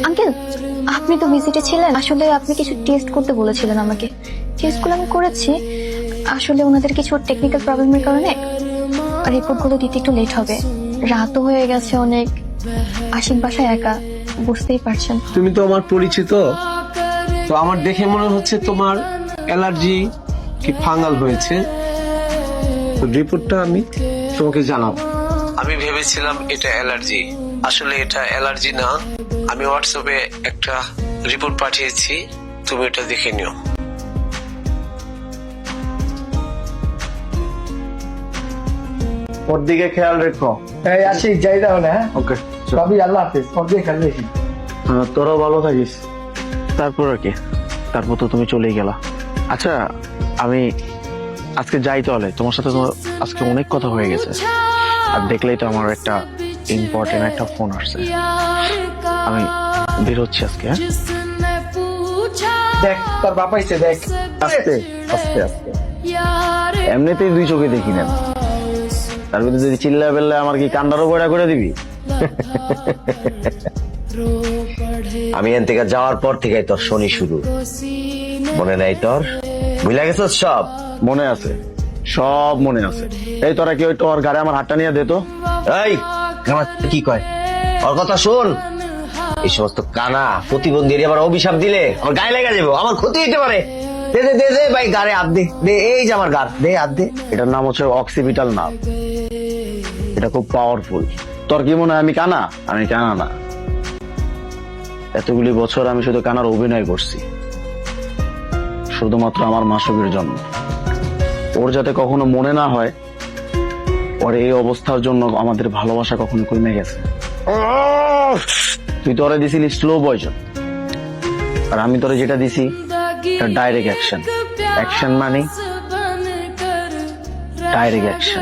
Uncle, আপনি তো ভিজিটে ছিলেন। আসলে আপনি কিছু টেস্ট করতে বলেছিলেন আমাকে। টেস্টগুলো আমি করেছি। আসলে ওনাদের কিছু টেকনিক্যাল প্রবলেমের কারণে রিপোর্টগুলো দিতে একটু লেট হবে। রাতও হয়ে গেছে অনেক। আশিক বাসায় একা, বুঝতেই পারছেন। তুমি তো আমার পরিচিত, তো আমার দেখে মনে হচ্ছে তোমার অ্যালার্জি কি ফাঙ্গাল হয়েছে। রিপোর্টটা আমি তোমাকে জানাবো। আমি ভেবেছিলাম এটা অ্যালার্জি, আসলে এটা অ্যালার্জি না। আমি হোয়াটসঅ্যাপে একটা রিপোর্ট পাঠিয়েছি, তুমি এটা দেখে নিও। ওর দিকে খেয়াল রেখো। এই আসি, যাই তাহলে। হ্যাঁ, ওকে, সবই আল্লাহ হাফেজ। ওর দিকে খেয়াল রাখিস। তোরাও ভালো থাকিস। তারপর আর কি, তারপর তো তুমি চলেই গেলা। আচ্ছা, আমি আজকে যাই তাহলে। তোমার সাথে তো আজকে অনেক কথা হয়ে গেছে, আর দেখলেই তো আমার একটা ইম্পর্টেন্ট একটা ফোন আসছে। আমি বের হচ্ছি আজকে। হ্যাঁ, দেখ তোর বাবা এসে, দেখ। আস্তে আস্তে আস্তে। এমনিতেই দুই চোখে দেখি না, তার ভিতরে যদি চিল্লা বেল্লা আমার কি কান্ডারও বড়া করে দিবি? আমি এন থেকে যাওয়ার পর থেকে তোর শনি শুরু, মনে নাই তোর? ভুলে গেছিস সব? মনে আছে, সব মনে আছে। এই তোরা কি ওই তোর গাড়ি আমার হাতটা নিয়ে দে তো। এই আমার কি কয়, ওর কথা শোন। এই সমস্ত কানা প্রতিবন্ধী আবার অভিশাপ দিলে আমার গায়ে লেগে যাবো, আমার ক্ষতি হইতে পারে। দে দে দে দে ভাই, গাড়ে হাত দে দে। এই যে আমার গাড়, দে হাত দে। এটার নাম হচ্ছে অক্সিপিটাল নাম। এটা খুব পাওয়ারফুল। তোর কি মনে হয় আমি কানা? আমি কানা না। এতগুলি বছর আমি শুধু কানার অভিনয় করছি, শুধুমাত্র আমার মাসুকের জন্য। ওর যাতে কখনো মনে না হয় ওর এই অবস্থার জন্য আমাদের ভালোবাসা কখনো কমে গেছে। তুই তোরে দিছিলি স্লো পয়জন, আর আমি তোরে যেটা দিছি ডাইরেক্ট অ্যাকশন। অ্যাকশন মানে ডাইরেক্ট অ্যাকশন।